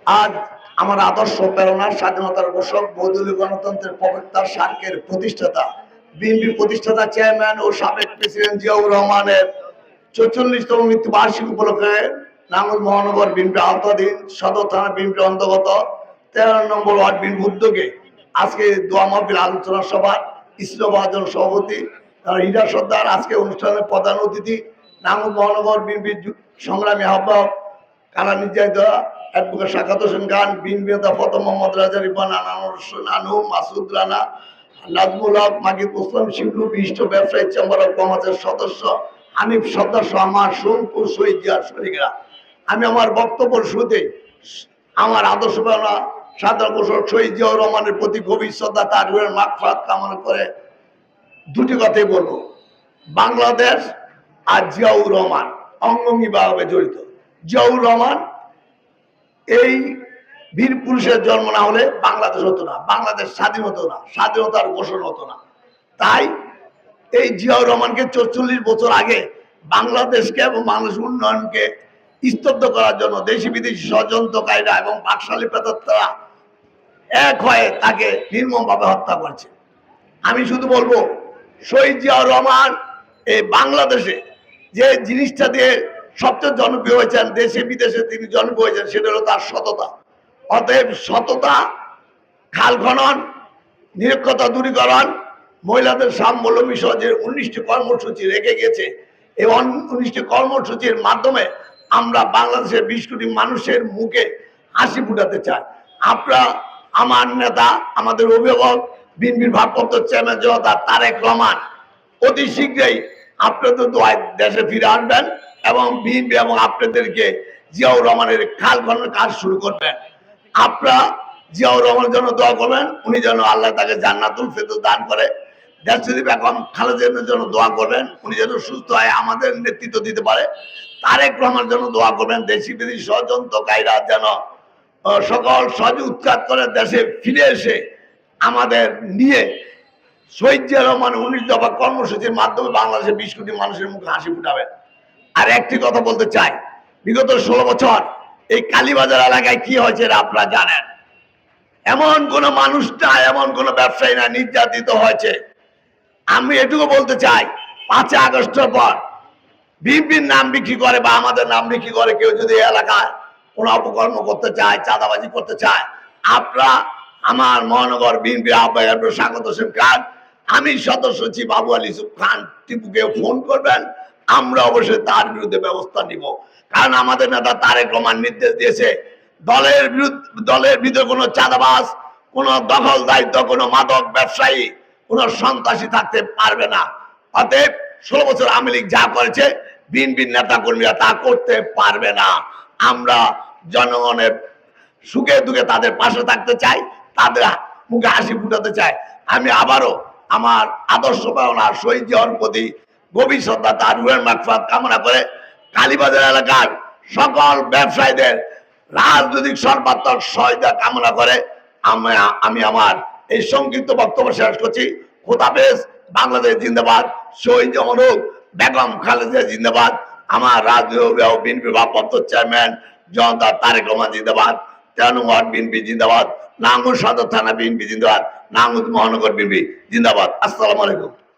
আজ আমার আদর্শ প্রেরণার স্বাধীনতার ঘোষক বহুদলীয় গণতন্ত্রের প্রবক্তা সার্কের প্রতিষ্ঠাতা বিএনপির প্রতিষ্ঠাতা চেয়ারম্যান ও সাবেক প্রেসিডেন্ট জিয়াউর রহমানের ৪৪তম মৃত্যুবার্ষিকী উপলক্ষে নাঙ্গল মহানগর বিএনপি আওতাধীন সদর থানা বিএনপির অন্তর্গত ১৩ নম্বর ওয়ার্ড বিএনপি উদ্যোগে আজকে দোয়া মাহফিল আলোচনা সভা ইসলামাবাদ সভাপতি হীরা সর্দার আজকে অনুষ্ঠানের প্রধান অতিথি নাঙ্গল মহানগর বিএনপির সংগ্রামী আহ্বায়ক কারা নির্যাতিত অ্যাডভোকেট সাকাত হোসেন খান বিএনপি নেতা ফতেহ মোহাম্মদ রাজা রিপন আনোয়ার হোসেন আনু মাসুদ রানা নাজমুল হক মাকিব মুসলিম শিবলু বিশিষ্ট ব্যবসায়ী চেম্বার অব কমার্সের সদস্য হানিফ সদস্য আমার সোমপুর শহীদ জিয়ার শরীরা। আমি আমার বক্তব্য শুরুতে আমার আদর্শ প্রেরণা সাধারণ ঘোষক শহীদ জিয়াউর রহমানের প্রতি গভীর শ্রদ্ধা তার মাগফিরাত কামনা করে দুটি কথাই বলবো। বাংলাদেশ আর জিয়াউর রহমান অঙ্গাঙ্গিভাবে জড়িত। জিয়াউর রহমান এই বীর পুরুষের জন্ম না হলে বাংলাদেশ হতো না, বাংলাদেশ স্বাধীন হতো না, স্বাধীনতার ঘোষণা হতো না। তাই এই জিয়াউর রহমানকে ৪৪ বছর আগে বাংলাদেশকে এবং বাংলাদেশ উন্নয়নকে স্তব্ধ করার জন্য দেশি বিদেশি ষড়যন্ত্রকারীরা এবং বাকশালী প্রেতাত্মারা এক হয়ে তাকে নির্মমভাবে হত্যা করেছে। আমি শুধু বলবো শহীদ জিয়াউর রহমান এই বাংলাদেশে যে জিনিসটা দিয়ে সবচেয়ে জনপ্রিয় হয়েছেন, দেশে বিদেশে তিনি জনপ্রিয় হয়েছেন, সেটা হলো তার সততা। অতএব সততা, খাল খনন, নিরক্ষরতা দূরীকরণ, মহিলাদের সাম্যল্য বিষয় যে 19টি কর্মসূচি রেখে গেছে, এই 19টি কর্মসূচির মাধ্যমে আমরা বাংলাদেশের 20 কোটি মানুষের মুখে হাসি ফুটাতে চাই। আপনারা আমার নেতা, আমাদের অভিভাবক বিএনপির ভারপ্রাপ্ত চেয়ারম্যান জনতা তারেক রহমান অতি শীঘ্রই আপনাদের দোয়ায় দেশে ফিরে আসবেন এবং বিএনপি এবং আপনাদেরকে জিয়াউর রহমানের খাল খননের কাজ শুরু করবেন। আপনারা জিয়াউর রহমানের জন্য দোয়া করবেন, উনি যেন আল্লাহ তাকে জান্নাতুল ফেরদৌস দান করে। দেশজীবী বেগম খালেদার জন্য দোয়া করবেন, উনি যেন সুস্থ হয় আমাদের নেতৃত্ব দিতে পারে। তারেক রহমানের জন্য দোয়া করবেন, দেশি বিদেশি ষড়যন্ত্রকারীরা যেন সকল সহযোগী উৎখাত করে দেশে ফিরে এসে আমাদের নিয়ে শহীদ জিয়া রহমান 19 দফা কর্মসূচির মাধ্যমে বাংলাদেশের 20 কোটি মানুষের মুখে হাসি ফুটাবেন। আর একটি কথা বলতে চাই, বিগত 16 বছর এই কালীবাজার এলাকায় কি হয়েছে আপনারা জানেন। এমন কোন মানুষ না, এমন কোন ব্যবসায়ী না নির্যাতিত হয়েছে। আমি এটুকু বলতে চাই, 5 আগস্টের পর বিএনপির নাম বিক্রি করে বা আমাদের নাম বিক্রি করে কেউ যদি এলাকায় কোন অপকর্ম করতে চায়, চাঁদাবাজি করতে চায়, আপনারা আমার মহানগর বিএনপির আহ্বায়ক সাকাত হোসেন খান, আমি সদস্য সচিব আবু আলী ইউসুফ খান টিপুকে ফোন করবেন, আমরা অবশ্যই তার বিরুদ্ধে ব্যবস্থা নিব। কারণ আমাদের নেতা তারেক রহমান নির্দেশ দিয়েছে দলের ভিতরে কোনো চাঁদাবাজ, কোনো দখল দায়িত্ব, কোনো মাদক ব্যবসায়ী, কোনো সন্ত্রাসী থাকতে পারবে না। অতএব 16 বছর আওয়ামী লীগ যা করেছে বিএনপির নেতা কর্মীরা তা করতে পারবে না। আমরা জনগণের সুখে দুঃখে তাদের পাশে থাকতে চাই, তাদের মুখে হাসি ফুটাতে চাই। আমি আবারও আমার আদর্শ প্রেরণা শহীদ জিয়ার প্রতি গভীর শ্রদ্ধা তার রুহের মাগফিরাত কামনা করে কালীবাজার এলাকার সকল ব্যবসায়ীদের রাজনৈতিক সর্বাত্মক সহায়তা কামনা করে আমি আমার এই সংক্ষিপ্ত বক্তব্য শেষ করছি। খোদা হাফেজ। বাংলাদেশ জিন্দাবাদ। শহীদ যেমন হোক, বেগম খালেদা জিন্দাবাদ। আমার রাজনৈতিক বিএনপি ভারপ্রাপ্ত চেয়ারম্যান জনতা তারেক রহমান জিন্দাবাদ। 13 নং ওয়ার্ড বিএনপি জিন্দাবাদ। নাঙ্গল সদর থানা বিএনপি জিন্দাবাদ। নাঙ্গল মহানগর বিএনপি জিন্দাবাদ। আসসালামু আলাইকুম।